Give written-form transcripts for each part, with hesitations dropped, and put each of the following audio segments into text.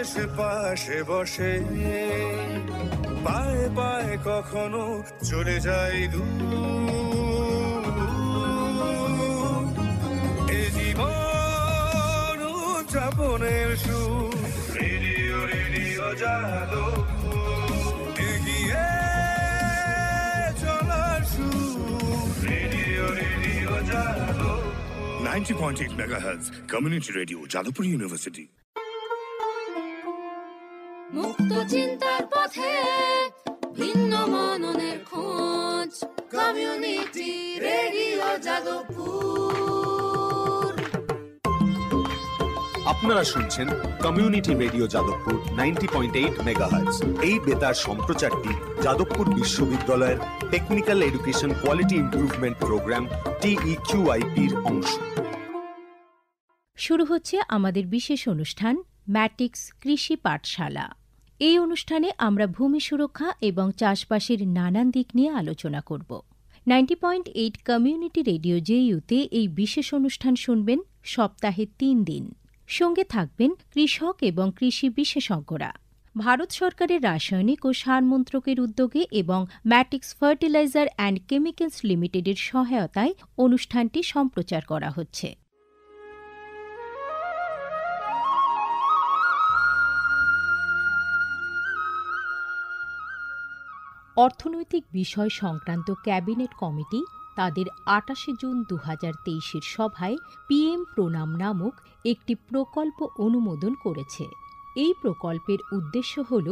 আশেপাশে বসে পায়ে পায়ে কখনো চলে যায় এ জীবন উদযাপনের সুর। রেডিও রেডিও যাদবপুর, এগিয়ে চলার সুর। Radio radio Jadavpur 90.8 MHz community radio, Jadavpur university. মুক্ত চিন্তার পথে ভিন্ন মননের খোঁজ, কমিউনিটি রেডিও যাদবপুর। আপনারা শুনছেন কমিউনিটি রেডিও যাদবপুর 90.8 মেগাহার্টজ। এই বেতার সম্প্রচারটি যাদবপুর বিশ্ববিদ্যালয়ের technical education quality improvement programme TEQIP-র অংশ। শুরু হচ্ছে আমাদের বিশেষ অনুষ্ঠান ম্যাটিক্স কৃষি পাঠশালা। এই অনুষ্ঠানে আমরা ভূমি সুরক্ষা এবং চাষবাসের নানান দিক নিয়ে আলোচনা করব। 90.8 কমিউনিটি রেডিও জেইউতে এই বিশেষ অনুষ্ঠান শুনবেন সপ্তাহে 3 দিন। সঙ্গে থাকবেন কৃষক এবং কৃষি বিশেষজ্ঞরা। ভারত সরকারের রাসায়নিক ও সার মন্ত্রকের উদ্যোগে এবং ম্যাটিক্স ফার্টিলাইজার অ্যান্ড কেমিক্যালস লিমিটেডের সহায়তায় অনুষ্ঠানটি সম্প্রচার করা হচ্ছে। অর্থনৈতিক বিষয় সংক্রান্ত ক্যাবিনেট কমিটি তাদের 28 জুন 2023 সভায় পিএম প্রণাম নামক একটি প্রকল্প অনুমোদন করেছে। এই প্রকল্পের উদ্দেশ্য হল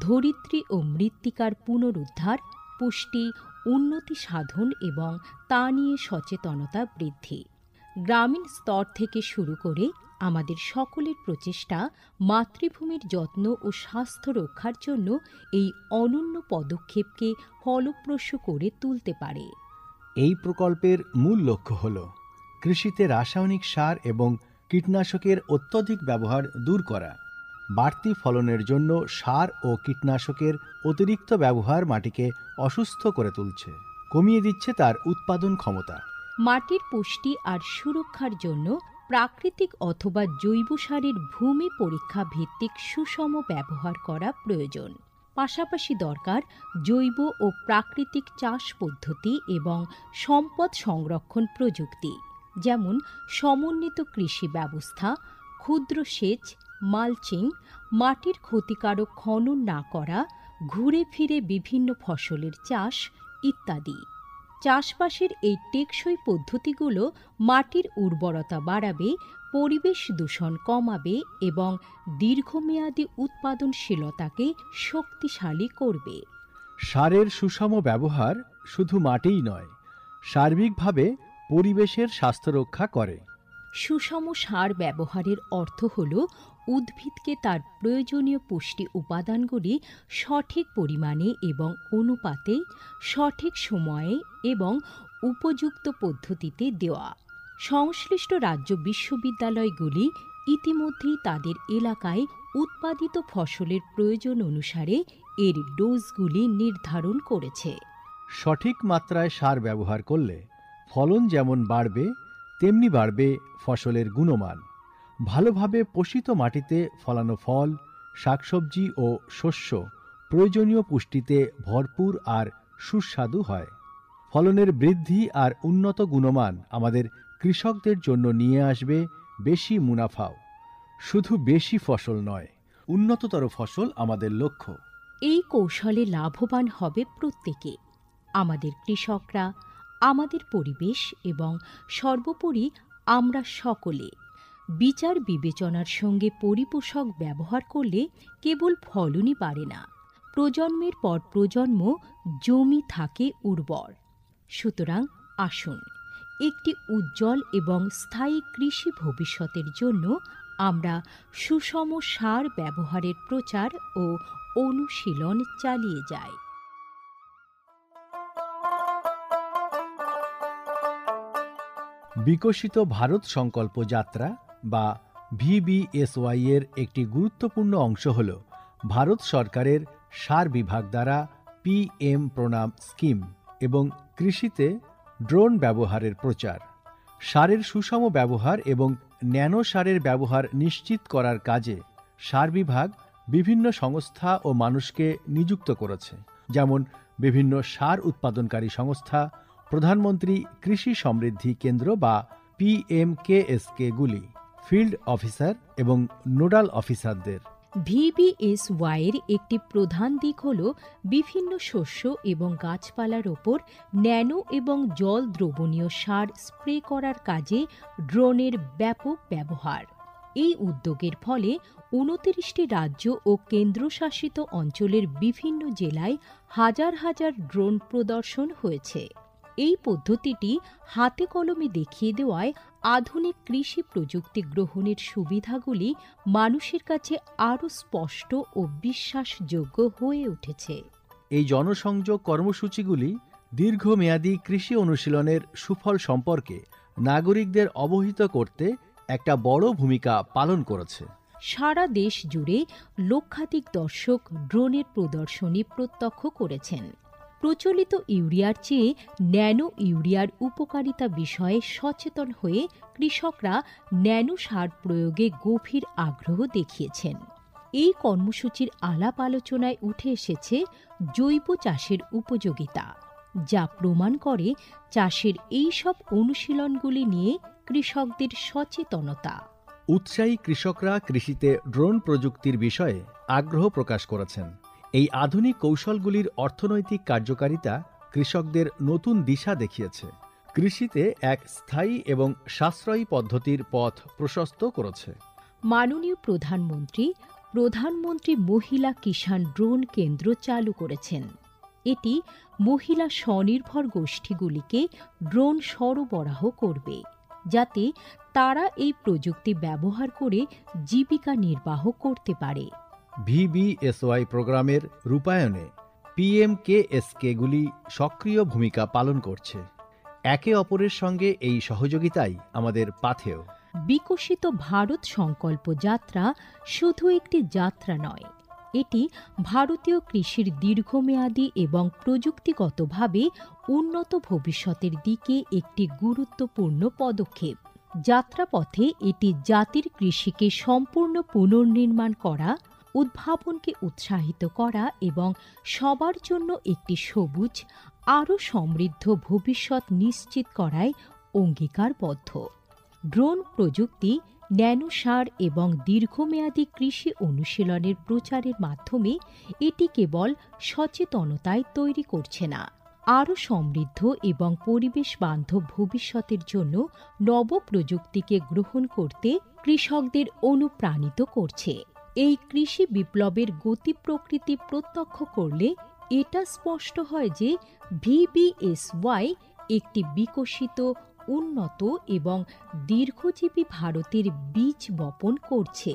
ধরিত্রী ও মৃত্তিকার পুনরুদ্ধার, পুষ্টি, উন্নতি সাধন এবং তা নিয়ে সচেতনতা বৃদ্ধি। গ্রামীণ স্তর থেকে শুরু করে আমাদের সকলের প্রচেষ্টা মাতৃভূমির যত্ন ও স্বাস্থ্য রক্ষার জন্য এই অনন্য পদক্ষেপকে ফলপ্রসূ করে তুলতে পারে। এই প্রকল্পের মূল লক্ষ্য হল কৃষিতে রাসায়নিক সার এবং কীটনাশকের অত্যধিক ব্যবহার দূর করা। বাড়তি ফলনের জন্য সার ও কীটনাশকের অতিরিক্ত ব্যবহার মাটিকে অসুস্থ করে তুলছে, কমিয়ে দিচ্ছে তার উৎপাদন ক্ষমতা। মাটির পুষ্টি আর সুরক্ষার জন্য প্রাকৃতিক অথবা জৈব সারের ভূমি পরীক্ষা ভিত্তিক সুষম ব্যবহার করা প্রয়োজন। পাশাপাশি দরকার জৈব ও প্রাকৃতিক চাষ পদ্ধতি এবং সম্পদ সংরক্ষণ প্রযুক্তি, যেমন সমন্বিত কৃষি ব্যবস্থা, ক্ষুদ্র সেচ, মালচিং, মাটির ক্ষতিকারক খনন না করা, ঘুরে ফিরে বিভিন্ন ফসলের চাষ ইত্যাদি। চাষবাসের এই টেকসই পদ্ধতিগুলো মাটির উর্বরতা বাড়াবে, পরিবেশ দূষণ কমাবে এবং দীর্ঘমেয়াদী উৎপাদনশীলতাকে শক্তিশালী করবে। সারের সুষম ব্যবহার শুধু মাটিই নয়, সার্বিকভাবে পরিবেশের স্বাস্থ্য রক্ষা করে। সুষম সার ব্যবহারের অর্থ হল উদ্ভিদকে তার প্রয়োজনীয় পুষ্টি উপাদানগুলি সঠিক পরিমাণে এবং অনুপাতে, সঠিক সময়ে এবং উপযুক্ত পদ্ধতিতে দেওয়া। সংশ্লিষ্ট রাজ্য বিশ্ববিদ্যালয়গুলি ইতিমধ্যেই তাদের এলাকায় উৎপাদিত ফসলের প্রয়োজন অনুসারে এর ডোজগুলি নির্ধারণ করেছে। সঠিক মাত্রায় সার ব্যবহার করলে ফলন যেমন বাড়বে, তেমনি বাড়বে ফসলের গুণমান। ভালোভাবে পোষিত মাটিতে ফলানো ফল, শাকসবজি ও শস্য প্রয়োজনীয় পুষ্টিতে ভরপুর আর সুস্বাদু হয়। ফলনের বৃদ্ধি আর উন্নত গুণমান আমাদের কৃষকদের জন্য নিয়ে আসবে বেশি মুনাফাও। শুধু বেশি ফসল নয়, উন্নততর ফসল আমাদের লক্ষ্য। এই কৌশলে লাভবান হবে প্রত্যেকে, আমাদের কৃষকরা, আমাদের পরিবেশ এবং সর্বোপরি আমরা সকলে। বিচার বিবেচনার সঙ্গে পরিপোষক ব্যবহার করলে কেবল ফলনই বাড়ে না, প্রজন্মের পর প্রজন্ম জমি থাকে উর্বর। সুতরাং আসুন, একটি উজ্জ্বল এবং স্থায়ী কৃষি ভবিষ্যতের জন্য আমরা সুষম সার ব্যবহারের প্রচার ও অনুশীলন চালিয়ে যাই। বিকশিত ভারত সংকল্প যাত্রা বা VBSY এর একটি গুরুত্বপূর্ণ অংশ হল ভারত সরকারের সার বিভাগ দ্বারা PM প্রণাম স্কিম এবং কৃষিতে ড্রোন ব্যবহারের প্রচার। সারের সুষম ব্যবহার এবং ন্যানো সারের ব্যবহার নিশ্চিত করার কাজে সার বিভাগ বিভিন্ন সংস্থা ও মানুষকে নিযুক্ত করেছে, যেমন বিভিন্ন সার উৎপাদনকারী সংস্থা, প্রধানমন্ত্রী কৃষি সমৃদ্ধি কেন্দ্র বা PMKSK-গুলি, ফিল্ড অফিসার এবং নোডাল অফিসারদের। VBSY এর একটি প্রধান দিক হল বিভিন্ন শস্য এবং গাছপালার ওপর ন্যানো এবং জল দ্রবণীয় সার স্প্রে করার কাজে ড্রোনের ব্যাপক ব্যবহার। এই উদ্যোগের ফলে 29টি রাজ্য ও কেন্দ্রশাসিত অঞ্চলের বিভিন্ন জেলায় হাজার হাজার ড্রোন প্রদর্শন হয়েছে। এই পদ্ধতিটি হাতে কলমে দেখিয়ে দেওয়ায় আধুনিক কৃষি প্রযুক্তি গ্রহণের সুবিধাগুলি মানুষের কাছে আরও স্পষ্ট ও বিশ্বাসযোগ্য হয়ে উঠেছে। এই জনসংযোগ কর্মসূচিগুলি দীর্ঘমেয়াদী কৃষি অনুশীলনের সুফল সম্পর্কে নাগরিকদের অবহিত করতে একটা বড় ভূমিকা পালন করেছে। সারা দেশ জুড়ে লক্ষাধিক দর্শক ড্রোনের প্রদর্শনী প্রত্যক্ষ করেছেন। প্রচলিত ইউরিয়ার চেয়ে ন্যানো ইউরিয়ার উপকারিতা বিষয়ে সচেতন হয়ে কৃষকরা ন্যানো সার প্রয়োগে গভীর আগ্রহ দেখিয়েছেন। এই কর্মসূচির আলাপ আলোচনায় উঠে এসেছে জৈব চাষের উপযোগিতা, যা প্রমাণ করে চাষের এই সব অনুশীলনগুলি নিয়ে কৃষকদের সচেতনতা। উৎসাহী কৃষকরা কৃষিতে ড্রোন প্রযুক্তির বিষয়ে আগ্রহ প্রকাশ করেছেন। এই আধুনিক কৌশলগুলির অর্থনৈতিক কার্যকারিতা কৃষকদের নতুন দিশা দেখিয়েছে, কৃষিতে এক স্থায়ী এবং সাশ্রয়ী পদ্ধতির পথ প্রশস্ত করেছে। মাননীয় প্রধানমন্ত্রী মহিলা কিষাণ ড্রোন কেন্দ্র চালু করেছেন। এটি মহিলা স্বনির্ভর গোষ্ঠীগুলিকে ড্রোন সরবরাহ করবে, যাতে তারা এই প্রযুক্তি ব্যবহার করে জীবিকা নির্বাহ করতে পারে। VBSY প্রোগ্রামের রূপায়ণে PMKSK-গুলি সক্রিয় ভূমিকা পালন করছে। একে অপরের সঙ্গে এই সহযোগিতাই আমাদের পাথেয়। বিকশিত ভারত সংকল্প যাত্রা শুধু একটি যাত্রা নয়, এটি ভারতীয় কৃষির দীর্ঘমেয়াদী এবং প্রযুক্তিগতভাবে উন্নত ভবিষ্যতের দিকে একটি গুরুত্বপূর্ণ পদক্ষেপ। যাত্রাপথে এটি জাতির কৃষিকে সম্পূর্ণ পুনর্নির্মাণ করা, উদ্ভাবনকে উৎসাহিত করা এবং সবার জন্য একটি সবুজ, আরও সমৃদ্ধ ভবিষ্যৎ নিশ্চিত করায় অঙ্গীকারবদ্ধ। ড্রোন প্রযুক্তি, ন্যানো সার এবং দীর্ঘমেয়াদী কৃষি অনুশীলনের প্রচারের মাধ্যমে এটি কেবল সচেতনতায় তৈরি করছে না, আরও সমৃদ্ধ এবং পরিবেশ বান্ধব ভবিষ্যতের জন্য নবপ্রযুক্তিকে গ্রহণ করতে কৃষকদের অনুপ্রাণিত করছে। এই কৃষি বিপ্লবের গতি প্রকৃতি প্রত্যক্ষ করলে এটা স্পষ্ট হয় যে VBSY একটি বিকশিত, উন্নত এবং দীর্ঘজীবী ভারতের বীজ বপন করছে।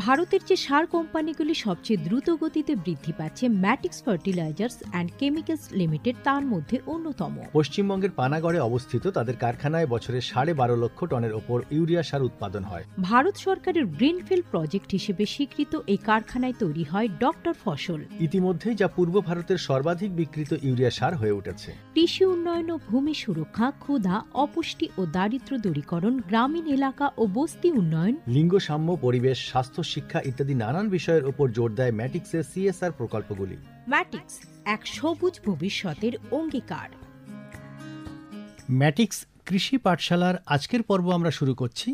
ভারতের যে সার কোম্পানিগুলি সবচেয়ে দ্রুত গতিতে বৃদ্ধি পাচ্ছে, ম্যাটিক্স ফার্টিলাইজার্স অ্যান্ড কেমিক্যালস লিমিটেড তার মধ্যে অন্যতম। পশ্চিমবঙ্গের পানাগড়ে অবস্থিত তাদের কারখানায় বছরে 12.5 লক্ষ টনের ওপর ইউরিয়া সার উৎপাদন হয়। ভারত সরকারের গ্রিনফিল্ড প্রজেক্ট হিসেবে স্বীকৃত এই কারখানায় তৈরি হয় ডক্টর ফসল। ইতিমধ্যেই যা পূর্ব ভারতের সর্বাধিক বিক্রিত ইউরিয়া সার হয়ে উঠেছে। কৃষি উন্নয়ন ও ভূমি সুরক্ষা, ক্ষুধা, অপুষ্টি ও দারিদ্র্য দূরীকরণ, গ্রামীণ এলাকা ও বস্তি উন্নয়ন, লিঙ্গ সাম্য, পরিবেশ, স্বাস্থ্য, শিক্ষা ইত্যাদি নানান বিষয়ের উপর জোর দেয় ম্যাটিক্সের CSR প্রকল্পগুলি। ম্যাটিক্স এক সবুজ ভবিষ্যতের অঙ্গীকার। ম্যাটিক্স কৃষি পাঠশালার আজকের পর্ব আমরা শুরু করছি।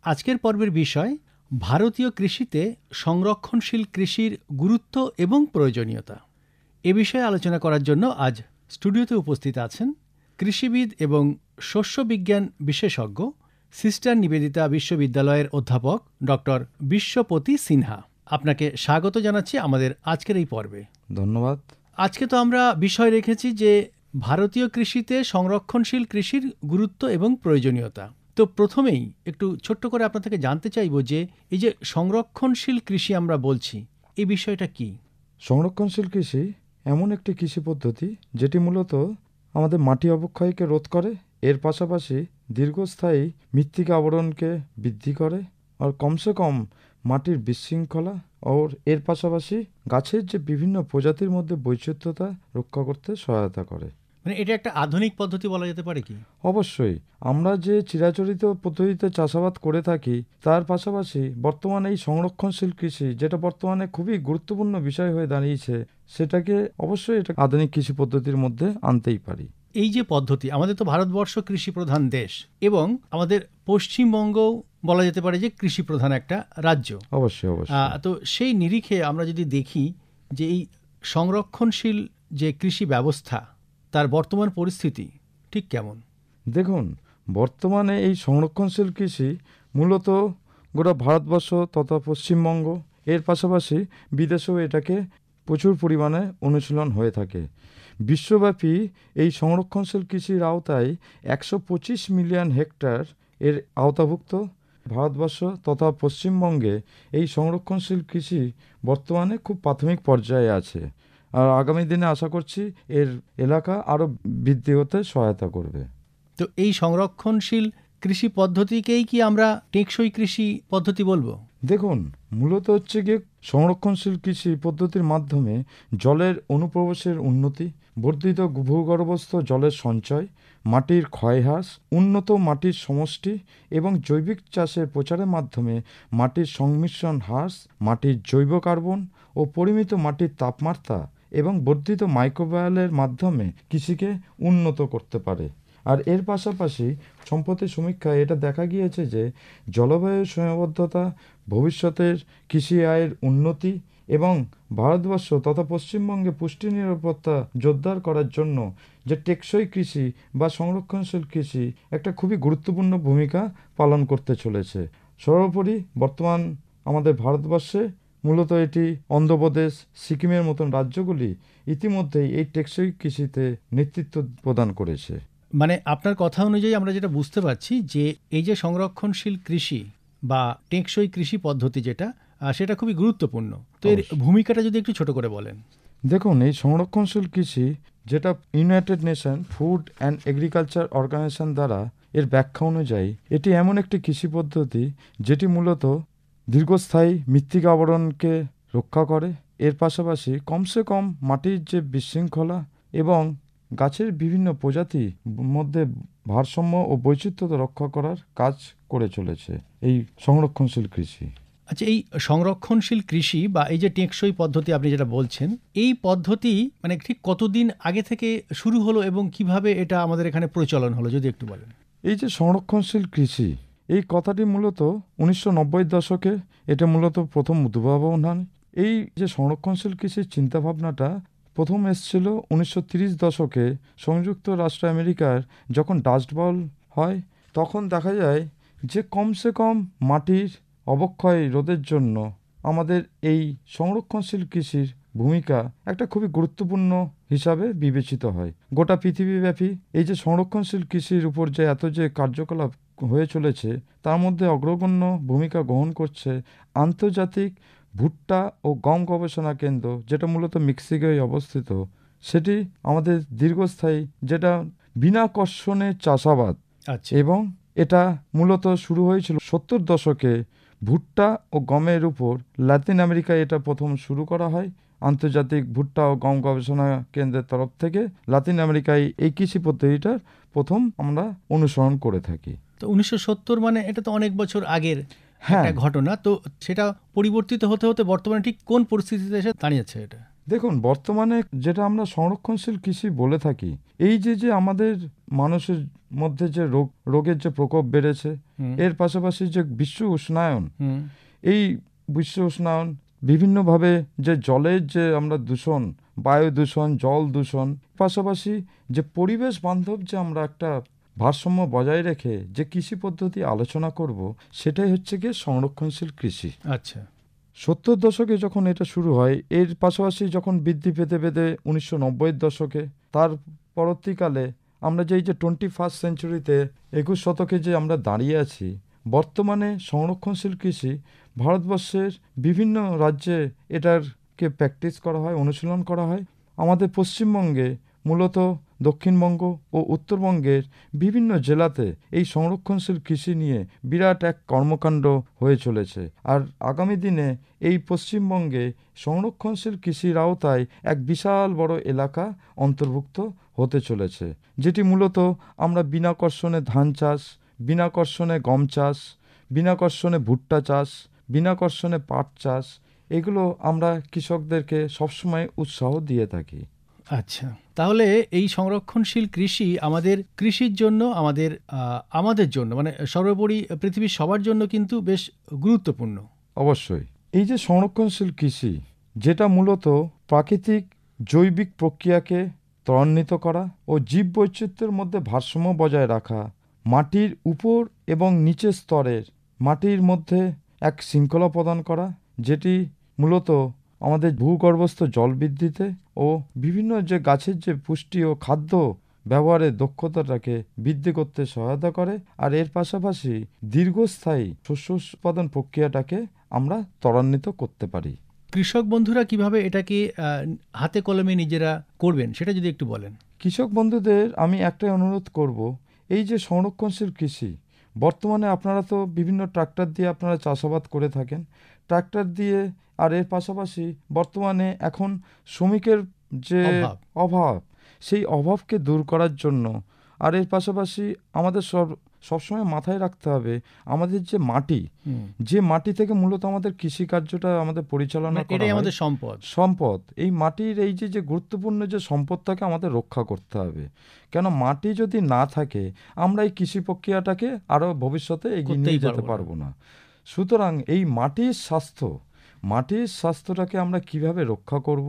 আজকের পর্বের বিষয় ভারতীয় কৃষিতে সংরক্ষণশীল কৃষির গুরুত্ব এবং প্রয়োজনীয়তা। এ বিষয়ে আলোচনা করার জন্য আজ স্টুডিওতে উপস্থিত আছেন কৃষিবিদ এবং শস্য বিজ্ঞান বিশেষজ্ঞ, সিস্টার নিবেদিতা বিশ্ববিদ্যালয়ের অধ্যাপক ডক্টর বিশ্বপতি সিনহা। আপনাকে স্বাগত জানাচ্ছি আমাদের আজকের এই পর্বে। ধন্যবাদ। আজকে তো আমরা বিষয় রেখেছি যে ভারতীয় কৃষিতে সংরক্ষণশীল কৃষির গুরুত্ব এবং প্রয়োজনীয়তা। তো প্রথমেই একটু ছোট্ট করে আপনার থেকে জানতে চাইব যে এই যে সংরক্ষণশীল কৃষি আমরা বলছি, এই বিষয়টা কি? সংরক্ষণশীল কৃষি এমন একটি কৃষি পদ্ধতি যেটি মূলত আমাদের মাটি অবক্ষয়কে রোধ করে, এর পাশাপাশি দীর্ঘস্থায়ী মৃত্তিকা আবরণকে বৃদ্ধি করে আর কমসে কম মাটির বিশৃঙ্খলা ও এর পাশাপাশি গাছের যে বিভিন্ন প্রজাতির মধ্যে বৈচিত্র্যতা রক্ষা করতে সহায়তা করে। মানে এটা একটা আধুনিক পদ্ধতি বলা যেতে পারে কি? অবশ্যই আমরা যে চিরাচরিত পদ্ধতিতে চাষাবাদ করে থাকি তার পাশাপাশি বর্তমানে এই সংরক্ষণশীল কৃষি, যেটা বর্তমানে খুবই গুরুত্বপূর্ণ বিষয় হয়ে দাঁড়িয়েছে, সেটাকে অবশ্যই এটা আধুনিক কৃষি পদ্ধতির মধ্যে আনতেই পারি। এই যে পদ্ধতি, আমাদের তো ভারতবর্ষ কৃষি প্রধান দেশ এবং আমাদের পশ্চিমবঙ্গও বলা যেতে পারে যে কৃষি প্রধান একটা রাজ্য। অবশ্যই অবশ্যই। তো সেই নিরিখে আমরা যদি দেখি যে এই সংরক্ষণশীল যে কৃষি ব্যবস্থা তার বর্তমান পরিস্থিতি ঠিক কেমন? দেখুন, বর্তমানে এই সংরক্ষণশীল কৃষি মূলত গোটা ভারতবর্ষ তথা পশ্চিমবঙ্গ, এর পাশাপাশি বিদেশেও এটাকে প্রচুর পরিমাণে অনুশীলন হয়ে থাকে। বিশ্বব্যাপী এই সংরক্ষণশীল কৃষির আওতায় 125 মিলিয়ন হেক্টর এর আওতাভুক্ত। ভারতবর্ষ তথা পশ্চিমবঙ্গে এই সংরক্ষণশীল কৃষি বর্তমানে খুব প্রাথমিক পর্যায়ে আছে, আর আগামী দিনে আশা করছি এর এলাকা আরও বৃদ্ধি হতে সহায়তা করবে। তো এই সংরক্ষণশীল কৃষি পদ্ধতিকেই কি আমরা টেকসই কৃষি পদ্ধতি বলবো? দেখুন, মূলত হচ্ছে গিয়ে সংরক্ষণশীল কৃষি পদ্ধতির মাধ্যমে জলের অনুপ্রবেশের উন্নতি, বর্ধিত ভূগর্ভস্থ জলের সঞ্চয়, মাটির ক্ষয় হ্রাস, উন্নত মাটির সমষ্টি এবং জৈবিক চাষের প্রচারের মাধ্যমে মাটির সংমিশ্রণ হ্রাস, মাটির জৈব কার্বন ও পরিমিত মাটির তাপমাত্রা এবং বর্ধিত মাইক্রোবায়োলের মাধ্যমে কৃষিকে উন্নত করতে পারে। আর এর পাশাপাশি সম্প্রতি সমীক্ষায় এটা দেখা গিয়েছে যে জলবায়ু সীমাবদ্ধতা, ভবিষ্যতের কৃষি আয়ের উন্নতি এবং ভারতবর্ষ তথা পশ্চিমবঙ্গে পুষ্টি নিরাপত্তা জোরদার করার জন্য যে টেকসই কৃষি বা সংরক্ষণশীল কৃষি একটা খুবই গুরুত্বপূর্ণ ভূমিকা পালন করতে চলেছে। সর্বোপরি বর্তমান আমাদের ভারতবর্ষে মূলত এটি অন্ধ্রপ্রদেশ, সিকিমের মতন রাজ্যগুলি ইতিমধ্যেই এই টেকসই কৃষিতে নেতৃত্ব প্রদান করেছে। মানে আপনার কথা অনুযায়ী আমরা যেটা বুঝতে পারছি যে এই যে সংরক্ষণশীল কৃষি বা টেকসই কৃষি পদ্ধতি যেটা সেটা খুবই গুরুত্বপূর্ণ। তো এর ভূমিকাটা যদি একটু ছোট করে বলেন। দেখুন, এই সংরক্ষণশীল কৃষি যেটা United Nation Food and Agriculture Organization দ্বারা এর ব্যাখ্যা অনুযায়ী এটি এমন একটি কৃষি পদ্ধতি যেটি মূলত দীর্ঘস্থায়ী মৃত্তিকা আবরণকে রক্ষা করে, এর পাশাপাশি কমসে কম মাটির যে বিশৃঙ্খলা এবং গাছের বিভিন্ন প্রজাতির মধ্যে ভারসাম্য ও বৈচিত্র্য রক্ষা করার কাজ করে চলেছে এই সংরক্ষণশীল কৃষি। আচ্ছা, এই সংরক্ষণশীল কৃষি বা এই যে টেকসই পদ্ধতি আপনি যেটা বলছেন, এই পদ্ধতি মানে ঠিক কতদিন আগে থেকে শুরু হলো এবং কিভাবে এটা আমাদের এখানে প্রচলন হলো যদি একটু বলেন। এই যে সংরক্ষণশীল কৃষি, এই কথাটি মূলত 1990 দশকে এটা মূলত প্রথম উদ্ভাবন হয়। এই যে সংরক্ষণশীল কৃষির চিন্তাভাবনাটা প্রথম এসেছিল 1930 দশকে সংযুক্ত রাষ্ট্র আমেরিকার যখন ডাস্ট বাউল হয়, তখন দেখা যায় যে কমসে কম মাটির অবক্ষয় রোধের জন্য আমাদের এই সংরক্ষণশীল কৃষির ভূমিকা একটা খুবই গুরুত্বপূর্ণ হিসাবে বিবেচিত হয়। গোটা পৃথিবীব্যাপী এই যে সংরক্ষণশীল কৃষির উপর যে এত যে কার্যকলাপ হয়ে চলেছে তার মধ্যে অগ্রগণ্য ভূমিকা গ্রহণ করছে আন্তর্জাতিক ভুট্টা ও গম গবেষণা কেন্দ্র, যেটা মূলত মেক্সিকোয় অবস্থিত। সেটি আমাদের দীর্ঘস্থায়ী যেটা বিনা কর্ষণে চাষাবাদ। আচ্ছা। এবং এটা মূলত শুরু হয়েছিল 70 দশকে ভুট্টা ও গমের উপর। লাতিন আমেরিকায় এটা প্রথম শুরু করা হয় আন্তর্জাতিক ভুট্টা ও গম গবেষণা কেন্দ্রের তরফ থেকে। লাতিন আমেরিকায় এই কৃষি পদ্ধতিটা প্রথম আমরা অনুসরণ করে থাকি। তো 1970 মানে এটা তো অনেক বছর আগের একটা ঘটনা। তো সেটা পরিবর্তিত হতে হতে বর্তমানে ঠিক কোন পরিস্থিতিতে এসে দাঁড়িয়েছে এটা? দেখুন, বর্তমানে যেটা আমরা সংরক্ষণশীল কৃষি বলে থাকি, এই যে আমাদের মানুষের মধ্যে যে রোগের যে প্রকোপ বেড়েছে, এর পাশাপাশি যে বিশ্ব উষ্ণায়ন, এই বিশ্ব উষ্ণায়ন বিভিন্নভাবে যে জলের যে আমরা দূষণ, বায়ু দূষণ, জল দূষণ, পাশাপাশি যে পরিবেশ বান্ধব যে আমরা একটা ভারসাম্য বজায় রেখে যে কৃষি পদ্ধতি আলোচনা করব, সেটাই হচ্ছে গিয়ে সংরক্ষণশীল কৃষি। আচ্ছা। 70 দশকে যখন এটা শুরু হয়, এর পাশাপাশি যখন বৃদ্ধি পেতে পেতে 1990 দশকে, তার পরবর্তীকালে আমরা যে এই যে 21st সেঞ্চুরিতে 21 শতকে যে আমরা দাঁড়িয়ে আছি, বর্তমানে সংরক্ষণশীল কৃষি ভারতবর্ষের বিভিন্ন রাজ্যে এটারকে প্র্যাকটিস করা হয়, অনুশীলন করা হয়। আমাদের পশ্চিমবঙ্গে মূলত দক্ষিণবঙ্গ ও উত্তরবঙ্গের বিভিন্ন জেলাতে এই সংরক্ষণশীল কৃষি নিয়ে বিরাট এক কর্মকাণ্ড হয়ে চলেছে। আর আগামী দিনে এই পশ্চিমবঙ্গে সংরক্ষণশীল কৃষির আওতায় এক বিশাল বড় এলাকা অন্তর্ভুক্ত হতে চলেছে, যেটি মূলত আমরা বিনা কর্ষণে ধান চাষ, বিনা কর্ষণে গম চাষ, বিনা কর্ষণে ভুট্টা চাষ, বিনা কর্ষণে পাট চাষ, এগুলো আমরা কৃষকদেরকে সবসময় উৎসাহ দিয়ে থাকি। আচ্ছা, তাহলে এই সংরক্ষণশীল কৃষি আমাদের কৃষির জন্য, আমাদের জন্য, মানে সর্বোপরি পৃথিবীর সবার জন্য কিন্তু বেশ গুরুত্বপূর্ণ। অবশ্যই এই যে সংরক্ষণশীল কৃষি, যেটা মূলত প্রাকৃতিক জৈবিক প্রক্রিয়াকে ত্বরান্বিত করা ও জীববৈচিত্র্যের মধ্যে ভারসাম্য বজায় রাখা, মাটির উপর এবং নিচের স্তরের মাটির মধ্যে এক শৃঙ্খলা প্রদান করা, যেটি মূলত আমাদের ভূগর্ভস্থ জল বৃদ্ধিতে ও বিভিন্ন যে গাছের যে পুষ্টি ও খাদ্য ব্যবহারের দক্ষতাটাকে বৃদ্ধি করতে সহায়তা করে। আর এর পাশাপাশি দীর্ঘস্থায়ী শস্য উৎপাদন প্রক্রিয়াটাকে আমরা ত্বরান্বিত করতে পারি। কৃষক বন্ধুরা কিভাবে এটাকে হাতে কলমে নিজেরা করবেন সেটা যদি একটু বলেন। কৃষক বন্ধুদের আমি একটাই অনুরোধ করব, এই যে সংরক্ষণশীল কৃষি, বর্তমানে আপনারা তো বিভিন্ন ট্রাক্টর দিয়ে আপনারা চাষাবাদ করে থাকেন, ট্রাক্টর দিয়ে, আর এর পাশাপাশি বর্তমানে এখন শ্রমিকের যে অভাব, সেই অভাবকে দূর করার জন্য, আর এর পাশাপাশি আমাদের সবসময় মাথায় রাখতে হবে আমাদের যে মাটি, যে মাটি থেকে মূলত আমাদের কৃষিকার্যটা আমাদের পরিচালনা করা হয়, আমাদের সম্পদ, এই মাটির এই যে গুরুত্বপূর্ণ যে সম্পদটাকে আমাদের রক্ষা করতে হবে। কেন মাটি যদি না থাকে আমরা এই কৃষি প্রক্রিয়াটাকে আরও ভবিষ্যতে এগিয়ে নিয়ে যেতে পারবো না। সুতরাং এই মাটির স্বাস্থ্যটাকে আমরা কিভাবে রক্ষা করব,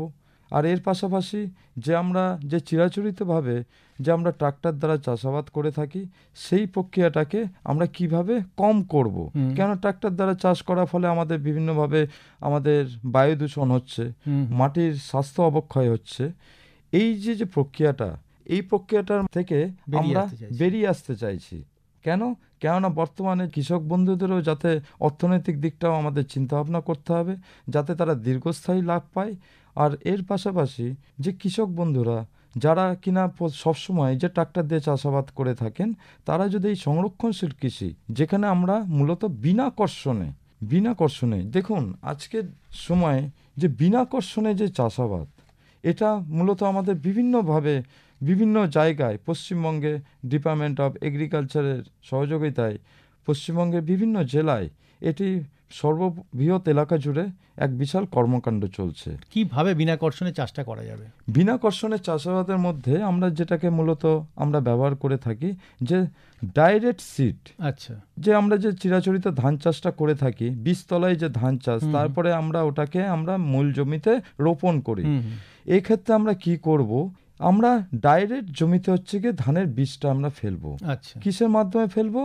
আর এর পাশাপাশি যে আমরা যে চিরাচরিতভাবে যে আমরা ট্রাক্টর দ্বারা চাষাবাদ করে থাকি, সেই প্রক্রিয়াটাকে আমরা কিভাবে কম করব। কেন ট্রাক্টর দ্বারা চাষ করার ফলে আমাদের বিভিন্নভাবে আমাদের বায়ু দূষণ হচ্ছে, মাটির স্বাস্থ্য অবক্ষয় হচ্ছে। এই যে প্রক্রিয়াটা, এই প্রক্রিয়াটার থেকে আমরা বেরিয়ে আসতে চাইছি। কেননা বর্তমানে কৃষক বন্ধুদেরও যাতে অর্থনৈতিক দিকটাও আমাদের চিন্তাভাবনা করতে হবে, যাতে তারা দীর্ঘস্থায়ী লাভ পায়। আর এর পাশাপাশি যে কৃষক বন্ধুরা যারা কিনা সবসময় যে ট্রাক্টর দিয়ে চাষাবাদ করে থাকেন, তারা যদি এই সংরক্ষণশীল কৃষি, যেখানে আমরা মূলত বিনা কর্ষণে দেখুন আজকের সময় যে বিনা কর্ষণে যে চাষাবাদ, এটা মূলত আমাদের বিভিন্নভাবে বিভিন্ন জায়গায় পশ্চিমবঙ্গে ডিপার্টমেন্ট অফ এগ্রিকালচারের সহযোগিতায় পশ্চিমবঙ্গের বিভিন্ন জেলায় এটি সর্ববৃহৎ এলাকা জুড়ে এক বিশাল কর্মকাণ্ড চলছে। কিভাবে বিনা কর্ষণে চাষটা করা যাবে? বিনা কর্ষণে চাষাবাদের মধ্যে আমরা যেটাকে মূলত আমরা ব্যবহার করে থাকি যে ডাইরেক্ট সিড। আচ্ছা, যে আমরা যে চিরাচরিত ধান চাষটা করে থাকি, বীজতলায় যে ধান চাষ, তারপরে আমরা ওটাকে আমরা মূল জমিতে রোপণ করি। এই ক্ষেত্রে আমরা কি করব, আমরা ডাইরেক্ট জমিতে হচ্ছে গিয়ে ধানের বীজটা আমরা ফেলবো। আচ্ছা, কিসের মাধ্যমে ফেলবো?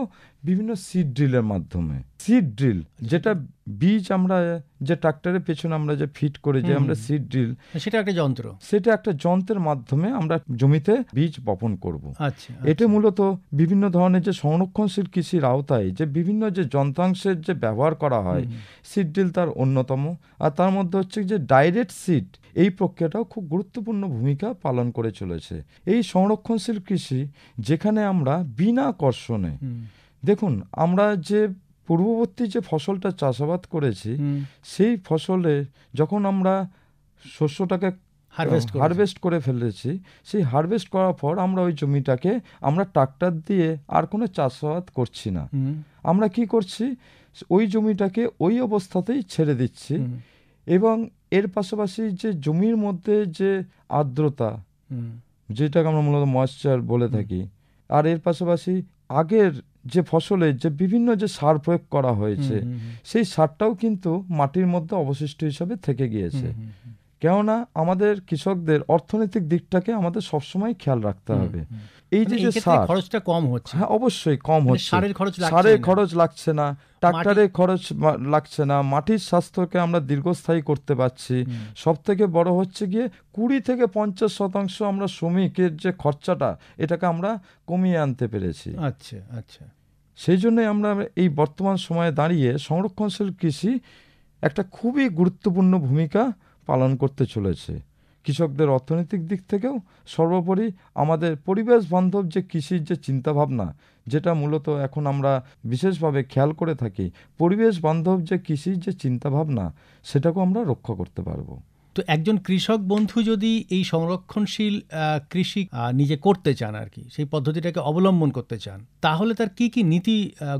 বিভিন্ন সিড ড্রিলের মাধ্যমে। সিড ড্রিল যেটা বীজ আমরা যে ট্রাক্টরের পেছনে আমরা যে ফিট করে যে আমরা সিড ড্রিল, সেটা একটা যন্ত্রের মাধ্যমে আমরা জমিতে বীজ বপন করব। আচ্ছা, এটা মূলত বিভিন্ন ধরনের যে সংরক্ষণশীল কৃষির আওতায় যে বিভিন্ন যে যন্ত্রাংশের যে ব্যবহার করা হয়, সিড ড্রিল তার অন্যতম। আর তার মধ্যে হচ্ছে যে ডাইরেক্ট সিড, এই প্রক্রিয়াটাও খুব গুরুত্বপূর্ণ ভূমিকা পালন করে চলেছে। এই সংরক্ষণশীল কৃষি যেখানে আমরা বিনা কর্ষণে, দেখুন আমরা যে পূর্ববর্তী যে ফসলটা চাষাবাদ করেছি, সেই ফসলে যখন আমরা শস্যটাকে হারভেস্ট করে ফেলেছি, সেই হারভেস্ট করার পর আমরা ওই জমিটাকে আমরা ট্রাক্টর দিয়ে আর কোনো চাষাবাদ করছি না। আমরা কি করছি, ওই জমিটাকে ওই অবস্থাতেই ছেড়ে দিচ্ছি। এবং এর পাশাপাশি যে জমির মধ্যে যে আর্দ্রতা, যেটাকে আমরা মূলত ময়েশ্চার বলে থাকি, আর এর পাশাপাশি আগের যে ফসলে যে বিভিন্ন যে সার প্রয়োগ করা হয়েছে, সেই সারটাও কিন্তু মাটির মধ্যে অবশিষ্ট হিসাবে থেকে গিয়েছে। কেননা আমাদের কৃষকদের অর্থনৈতিক দিকটাকে আমাদের সবসময় খেয়াল রাখতে হবে। এই যে সার খরচটা কম হচ্ছে, হ্যাঁ অবশ্যই কম হচ্ছে, সারের খরচ লাগছে না, ট্রাক্টরের খরচ লাগছে না, মাটির স্বাস্থ্যকে আমরা দীর্ঘস্থায়ী করতে পারছি। সব থেকে বড় হচ্ছে গিয়ে 20 থেকে 50% আমরা শ্রমিকের যে খরচাটা, এটাকে আমরা কমিয়ে আনতে পেরেছি। আচ্ছা আচ্ছা, সেই জন্যই আমরা এই বর্তমান সময়ে দাঁড়িয়ে সংরক্ষণশীল কৃষি একটা খুবই গুরুত্বপূর্ণ ভূমিকা পালন করতে চলেছে। কৃষকদের অর্থনৈতিক দিক থেকেও, সর্বোপরি আমাদের পরিবেশ বান্ধব যে কৃষির যে চিন্তাভাবনা, যেটা মূলত এখন আমরা বিশেষভাবে খেয়াল করে থাকি, পরিবেশ বান্ধব যে কৃষির যে চিন্তাভাবনা, সেটাকেও আমরা রক্ষা করতে পারবো। তো একজন কৃষক বন্ধু যদি এই সংরক্ষণশীল কৃষি নিজে করতে চান আর কি, সেই পদ্ধতিটাকে অবলম্বন করতে চান, তাহলে তার কি কি নীতি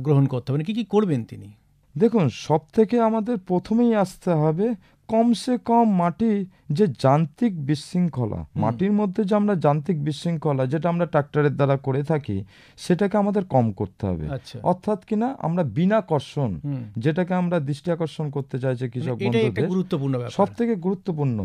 গ্রহণ করতে হবে, কি কি করবেন তিনি? দেখুন, সব থেকে আমাদের প্রথমেই আসতে হবে কমসে কম মাটি যে যান্ত্রিক বিশৃঙ্খলা, মাটির মধ্যে যে আমরা যান্ত্রিক বিশৃঙ্খলা যেটা আমরা ট্রাক্টরের দ্বারা করে থাকি, সেটাকে আমাদের কম করতে হবে। অর্থাৎ কিনা আমরা বিনা কর্ষণ, যেটাকে আমরা দৃষ্টি আকর্ষণ করতে চাইছি কৃষক বন্ধুদের, সব থেকে গুরুত্বপূর্ণ,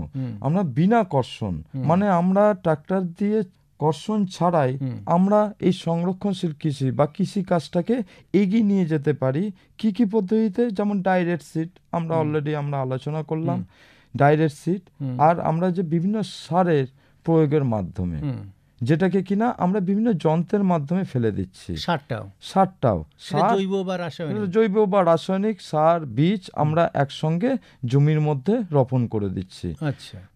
আমরা বিনা কর্ষণ, মানে আমরা ট্রাক্টর দিয়ে কর্ষণ ছাড়াই আমরা এই সংরক্ষণশীল কৃষি বা কৃষি কাজটাকে এগিয়ে নিয়ে যেতে পারি। কি কি পদ্ধতিতে? যেমন ডাইরেক্ট সিড, আমরা অলরেডি আমরা আলোচনা করলাম, ডাইরেক্ট সিড, আর আমরা যে বিভিন্ন সারের প্রয়োগের মাধ্যমে, যেটাকে কিনা আমরা বিভিন্ন যন্ত্রের মাধ্যমে ফেলে দিচ্ছি, সারটাও জৈব বা রাসায়নিক সার, বীজ আমরা একসঙ্গে জমির মধ্যে রোপণ করে দিচ্ছি।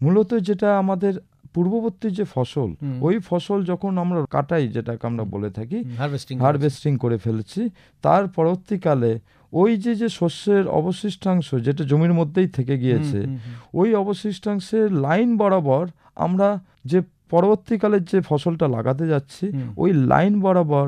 মূলত যেটা আমাদের পূর্ববর্তী যে ফসল, ওই ফসল যখন আমরা কাটাই, যেটাকে আমরা বলে থাকি হারভেস্টিং করে ফেলেছি, তার পরবর্তীকালে ওই যে শস্যের অবশিষ্টাংশ যেটা জমির মধ্যেই থেকে গিয়েছে, ওই অবশিষ্টাংশের লাইন বরাবর আমরা যে পরবর্তীকালে যে ফসলটা লাগাতে যাচ্ছি, ওই লাইন বরাবর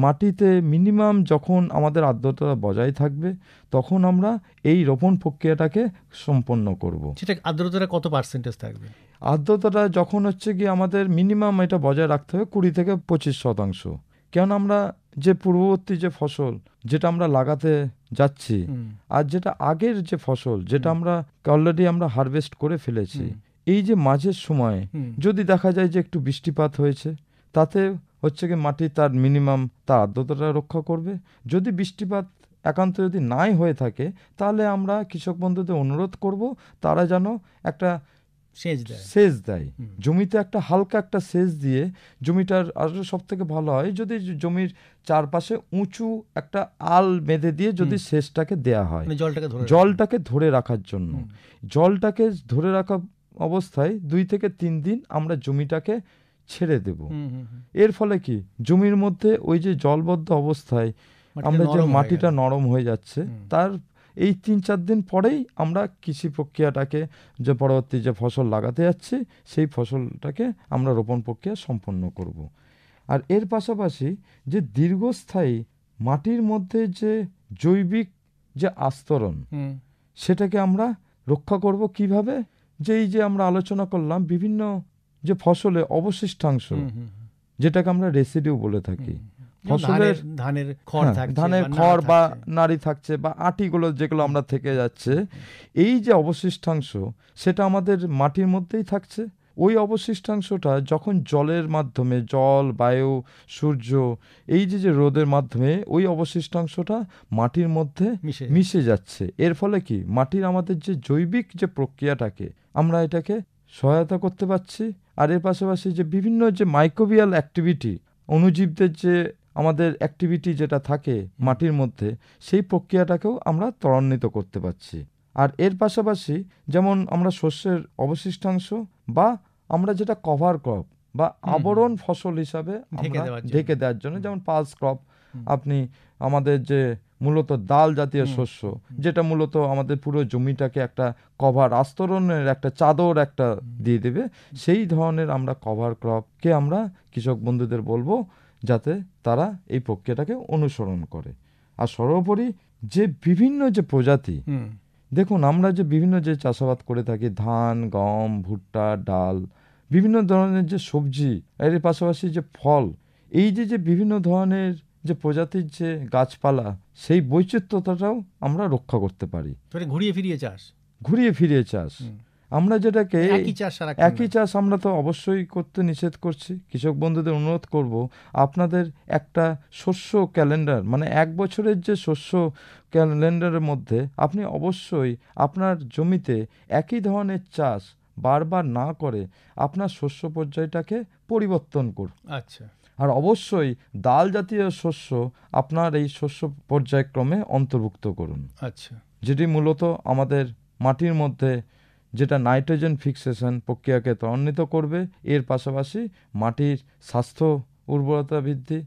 মাটিতে মিনিমাম যখন আমাদের আর্দ্রতা বজায় থাকবে, তখন আমরা এই রোপণ প্রক্রিয়াটাকে সম্পন্ন করব। সেটা আর্দ্রতাটা কত পার্সেন্টেজ থাকবে? আর্দ্রতাটা যখন হচ্ছে কি আমাদের মিনিমাম এটা বজায় রাখতে হবে 20 থেকে 25%। কেন আমরা যে পূর্ববর্তী যে ফসল যেটা আমরা লাগাতে যাচ্ছি, আর যেটা আগের যে ফসল যেটা আমরা অলরেডি আমরা হারভেস্ট করে ফেলেছি, এই যে মাঝের সময়ে যদি দেখা যায় যে একটু বৃষ্টিপাত হয়েছে, তাতে হচ্ছে কি মাটি তার মিনিমাম তার আর্দ্রতাটা রক্ষা করবে। যদি বৃষ্টিপাত একান্ত যদি নাই হয়ে থাকে, তাহলে আমরা কৃষক বন্ধুদের অনুরোধ করব তারা যেন একটা সেচ দেয় জমিতে, একটা হালকা একটা সেচ দিয়ে জমিটার, আর সব থেকে ভালো হয় যদি জমির চারপাশে উঁচু একটা আল বেঁধে দিয়ে যদি সেচটাকে দেয়া হয়, জলটাকে ধরে রাখার জন্য। জলটাকে ধরে রাখা অবস্থায় 2 থেকে 3 দিন আমরা জমিটাকে ছেড়ে দেব। এর ফলে কি জমির মধ্যে ওই যে জলবদ্ধ অবস্থায় আমরা যে মাটিটা নরম হয়ে যাচ্ছে, তার এই 3-4 দিন পরেই আমরা কৃষি প্রক্রিয়াটাকে, যে পরবর্তী যে ফসল লাগাতে যাচ্ছি, সেই ফসলটাকে আমরা রোপণ প্রক্রিয়া সম্পন্ন করব। আর এর পাশাপাশি যে দীর্ঘস্থায়ী মাটির মধ্যে যে জৈবিক যে আস্তরণ, সেটাকে আমরা রক্ষা করব কিভাবে? যে এই যে আমরা আলোচনা করলাম বিভিন্ন যে ফসলে অবশিষ্টাংশ, যেটাকে আমরা রেসিডিউ বলে থাকি, ফসলের ধানের খড় বা নাড়ি থাকছে বা আটিগুলো যেগুলো আমরা থেকে যাচ্ছে, এই যে অবশিষ্টাংশ সেটা আমাদের মাটির মধ্যেই থাকছে। ওই অবশিষ্টাংশটা যখন জলের মাধ্যমে, জল, বায়ু, সূর্য, এই যে রোদের মাধ্যমে ওই অবশিষ্টাংশটা মাটির মধ্যে মিশে যাচ্ছে। এর ফলে কি মাটির আমাদের যে জৈবিক যে প্রক্রিয়াটাকে আমরা এটাকে সহায়তা করতে পারছি। আর এর পাশাপাশি যে বিভিন্ন যে মাইক্রোবিয়াল অ্যাক্টিভিটি, অণুজীবদের যে আমাদের অ্যাক্টিভিটি যেটা থাকে মাটির মধ্যে, সেই প্রক্রিয়াটাকেও আমরা ত্বরান্বিত করতে পারছি। আর এর পাশাপাশি যেমন আমরা শস্যের অবশিষ্টাংশ বা আমরা যেটা কভার ক্রপ বা আবরণ ফসল হিসাবে ঢেকে দেওয়ার জন্য, যেমন পালস ক্রপ, আপনি আমাদের যে মূলত ডাল জাতীয় শস্য, যেটা মূলত আমাদের পুরো জমিটাকে একটা কভার, আস্তরণের একটা চাদর একটা দিয়ে দেবে, সেই ধরনের আমরা কভার ক্রপকে আমরা কৃষক বন্ধুদের বলবো যাতে তারা এই প্রক্রিয়াটাকে অনুসরণ করে। আর সর্বোপরি যে বিভিন্ন যে প্রজাতি, দেখুন আমরা যে বিভিন্ন যে চাষাবাদ করে থাকি, ধান, গম, ভুট্টা, ডাল, বিভিন্ন ধরনের যে সবজি, এর পাশাপাশি যে ফল, এই যে বিভিন্ন ধরনের যে প্রজাতির যে গাছপালা, সেই বৈচিত্র্যতাটাও আমরা রক্ষা করতে পারি। ঘুরিয়ে ফিরিয়ে চাষ আমরা যেটাকে একই চাষ আমরা তো অবশ্যই করতে নিষেধ করছি। কৃষক বন্ধুদের অনুরোধ করব, আপনাদের একটা শস্য ক্যালেন্ডার, মানে 1 বছরের যে শস্য ক্যালেন্ডারের মধ্যে আপনি অবশ্যই আপনার জমিতে একই ধরনের চাষ বারবার না করে আপনার শস্য পর্যায়টাকে পরিবর্তন করুন। আর অবশ্যই ডাল জাতীয় শস্য আপনার এই শস্য পর্যায়ক্রমে অন্তর্ভুক্ত করুন, যেটি মূলত আমাদের মাটির মধ্যে যেটা নাইট্রোজেন ফিক্সেশন প্রক্রিয়াকে ত্বরান্বিত করবে। এর পাশাপাশি মাটির স্বাস্থ্য উর্বরতা বৃদ্ধি,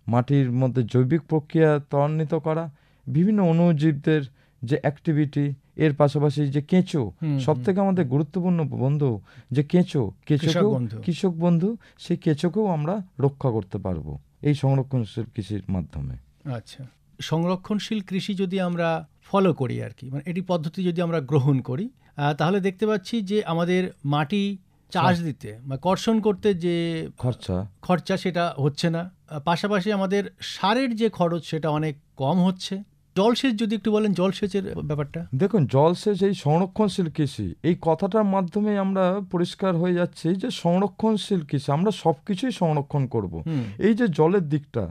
মাটির মধ্যে জৈবিক প্রক্রিয়া ত্বরান্বিত করা, বিভিন্ন অণুজীবদের যে অ্যাক্টিভিটি, এর পাশাপাশি যে কেঁচো, সব থেকে আমাদের গুরুত্বপূর্ণ বন্ধু যে কেঁচো, কৃষক বন্ধু, সেই কেঁচোকেও আমরা রক্ষা করতে পারবো এই সংরক্ষণশীল কৃষির মাধ্যমে। আচ্ছা, সংরক্ষণশীল কৃষি যদি আমরা ফলো করি আর কি, মানে এটি পদ্ধতি যদি আমরা গ্রহণ করি, তাহলে দেখতে পাচ্ছি যে আমাদের মাটি চাষ দিতে বা কর্ষণ করতে যে খরচা সেটা হচ্ছে না, পাশাপাশি আমাদের সারের যে খরচ সেটা অনেক কম হচ্ছে। জলসেচ যদি একটু বলেন, জলসেচের ব্যাপারটা। দেখুন, জলসেচ এই সংরক্ষণশীল কৃষি, এই কথাটার মাধ্যমে আমরা পরিষ্কার হয়ে যাচ্ছে যে সংরক্ষণশীল কৃষি আমরা সবকিছুই সংরক্ষণ করব। এই যে জলের দিকটা,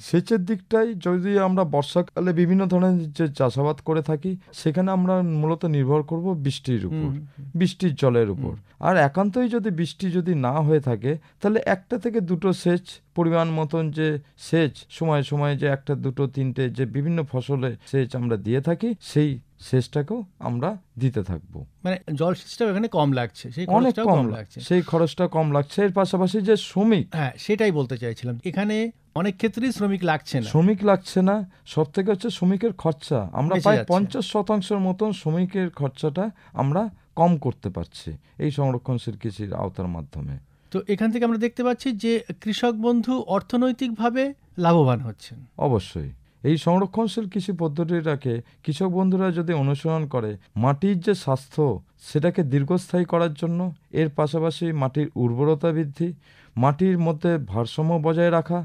সেচের দিকটাই যদি আমরা বর্ষাকালে বিভিন্ন ধরনের যে চাষাবাদ করে থাকি, সেখানে আমরা মূলত নির্ভর করব বৃষ্টির উপর, বৃষ্টির জলের উপর। আর একান্তই যদি বৃষ্টি যদি না হয়ে থাকে, তাহলে 1 থেকে 2 সেচ পরিমাণ মতন যে সেচ সময়ে সময়ে যে 1, 2, 3 যে বিভিন্ন ফসলে সেচ আমরা দিয়ে থাকি, সেই সেচটাকেও আমরা দিতে থাকবো। মানে জলসেচটা এখানে কম লাগছে, সেই খরচটা কম লাগছে। এর পাশাপাশি যে শ্রমিক, সেটাই বলতে চাইছিলাম, এখানে অনেক ক্ষেত্রেই শ্রমিক লাগছে না। সব থেকে হচ্ছে শ্রমিকের খরচা, আমরা প্রায় 50% মতন শ্রমিকের খরচাটা আমরা কম করতে পারছি এই সংরক্ষণশীল কৃষির আওতার মাধ্যমে। তো এখান থেকে আমরা দেখতে পাচ্ছি যে কৃষক বন্ধু অর্থনৈতিকভাবে লাভবান হচ্ছেন। অবশ্যই এই সংরক্ষণশীল কৃষি পদ্ধতিটাকে কৃষক বন্ধুরা যদি অনুসরণ করে, মাটির যে স্বাস্থ্য সেটাকে দীর্ঘস্থায়ী করার জন্য, এর পাশাপাশি মাটির উর্বরতা বৃদ্ধি, মাটির মধ্যে ভারসাম্য বজায় রাখা,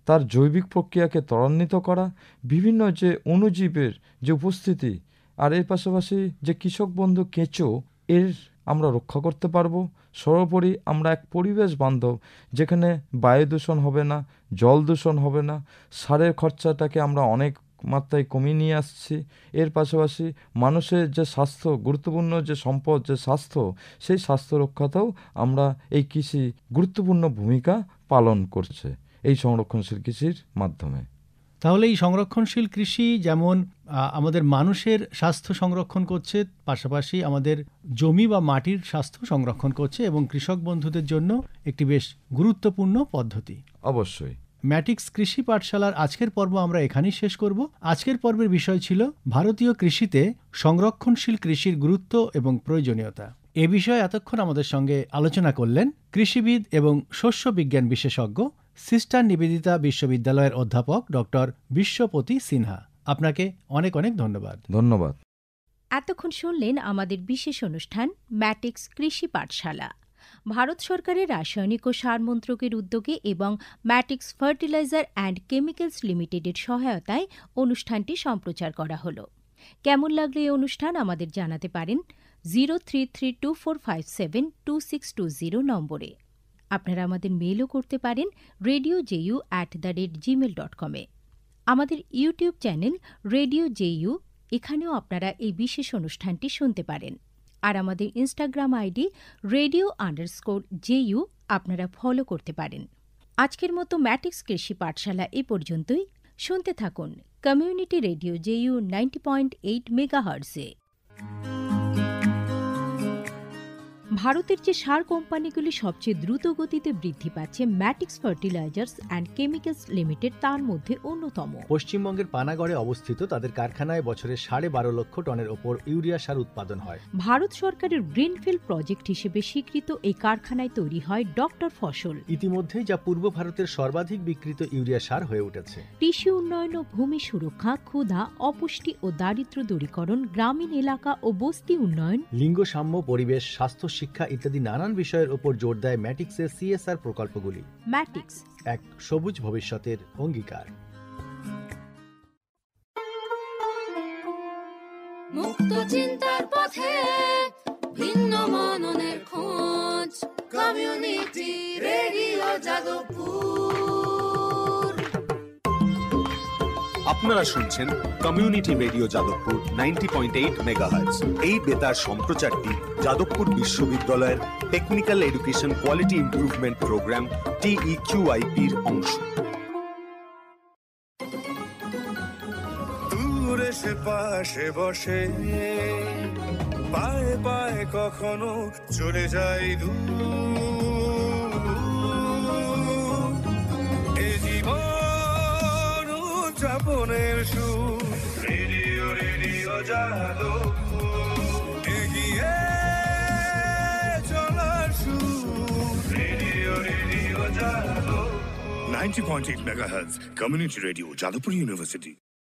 তার জৈবিক প্রক্রিয়াকে ত্বরান্বিত করা, বিভিন্ন যে অণুজীবের যে উপস্থিতি, আর এর পাশাপাশি যে কৃষক বন্ধু কেঁচো, এর আমরা রক্ষা করতে পারবো। সর্বোপরি আমরা এক পরিবেশ বান্ধব, যেখানে বায়ু দূষণ হবে না, জল দূষণ হবে না, সারের খরচাটাকে আমরা অনেক মাত্রায় কমিয়ে নিয়ে আসছি। এর পাশাপাশি মানুষের যে স্বাস্থ্য, গুরুত্বপূর্ণ যে সম্পদ যে স্বাস্থ্য, সেই স্বাস্থ্য রক্ষাতেও আমরা এই কৃষি গুরুত্বপূর্ণ ভূমিকা পালন করছে এই সংরক্ষণশীল কৃষির মাধ্যমে। তাহলে এই সংরক্ষণশীল কৃষি যেমন আমাদের মানুষের স্বাস্থ্য সংরক্ষণ করছে, পাশাপাশি আমাদের জমি বা মাটির স্বাস্থ্য সংরক্ষণ করছে, এবং কৃষক বন্ধুদের জন্য একটি বেশ গুরুত্বপূর্ণ পদ্ধতি। অবশ্যই। ম্যাটিক্স কৃষি পাঠশালার আজকের পর্ব আমরা এখানেই শেষ করব। আজকের পর্বের বিষয় ছিল ভারতীয় কৃষিতে সংরক্ষণশীল কৃষির গুরুত্ব এবং প্রয়োজনীয়তা। এ বিষয়ে এতক্ষণ আমাদের সঙ্গে আলোচনা করলেন কৃষিবিদ এবং শস্য বিজ্ঞান বিশেষজ্ঞ, সিস্টার নিবেদিতা বিশ্ববিদ্যালয়ের অধ্যাপক ডক্টর বিশ্বপতি সিনহা। আপনাকে অনেক অনেক ধন্যবাদ। ধন্যবাদ। এতক্ষণ শুনলেন আমাদের বিশেষ অনুষ্ঠান ম্যাটিক্স কৃষি পাঠশালা। ভারত সরকারের রাসায়নিক ও সার মন্ত্রকের উদ্যোগে এবং ম্যাটিক্স ফার্টিলাইজার অ্যান্ড কেমিক্যালস লিমিটেডের সহায়তায় অনুষ্ঠানটি সম্প্রচার করা হল। কেমন লাগলো এই অনুষ্ঠান আমাদের জানাতে পারেন 0332457262 নম্বরে। আপনারা আমাদের মেইলও করতে পারেন radioju@gmail.com-এ। আমাদের ইউটিউব চ্যানেল রেডিও জেইউ, এখানেও আপনারা এই বিশেষ অনুষ্ঠানটি শুনতে পারেন। আর আমাদের ইনস্টাগ্রাম আইডি radio_JU আপনারা ফলো করতে পারেন। আজকের মতো ম্যাটিক্স কৃষি পাঠশালা এ পর্যন্তই। শুনতে থাকুন কমিউনিটি রেডিও জেইউ 90.8 মেগাহার্টজে। ভারতের যে সার কোম্পানিগুলি সবচেয়ে দ্রুত গতিতে বৃদ্ধি পাচ্ছে ম্যাটিক্স ফার্টিলাইজার্স অ্যান্ড কেমিক্যালস লিমিটেড তার মধ্যে অন্যতম। পশ্চিমবঙ্গের পানাগড়ে অবস্থিত তাদের কারখানায় বছরে 12.5 লক্ষ টনের ওপর ইউরিয়া সার উৎপাদন হয়। ভারত সরকারের গ্রিনফিল্ড প্রজেক্ট হিসেবে স্বীকৃত এই কারখানায় তৈরি হয় ডক্টর ফসল। ইতিমধ্যে যা পূর্ব ভারতের সর্বাধিক বিক্রিত ইউরিয়া সার হয়ে উঠেছে। কৃষি উন্নয়ন ও ভূমি সুরক্ষা, ক্ষুধা, অপুষ্টি ও দারিদ্র্য দূরীকরণ, গ্রামীণ এলাকা ও বস্তি উন্নয়ন, লিঙ্গ সাম্য, পরিবেশ, স্বাস্থ্য, শিক্ষা ইত্যাদি নানান বিষয়ের উপর জোর দেয় ম্যাটিক্সের CSR প্রকল্পগুলি। ম্যাটিক্স এক সবুজ ভবিষ্যতের অঙ্গীকার। মুক্ত চিন্তার পথে ভিন্ন মননের খোঁজ, কমিউনিটি রেডিও যাদবপুর। আপনারা শুনছেন কমিউনিটি রেডিও যাদবপুর 90.8 মেগাহার্টজ। এই বেতার সম্প্রচারটি যাদবপুর বিশ্ববিদ্যালয়ের technical education quality improvement programme TEQIP-র অংশ। দূরে সে পাশে বসে পায়ে পায়ে কখনো চলে যাই দূর। এ জীবন উদযাপনের সুর, রেডিও রেডিও যাদবপুর। এগিয়ে চলার সুর, radio radio Jadavpur. 90.8 megahertz, Community Radio, Jadavpur University.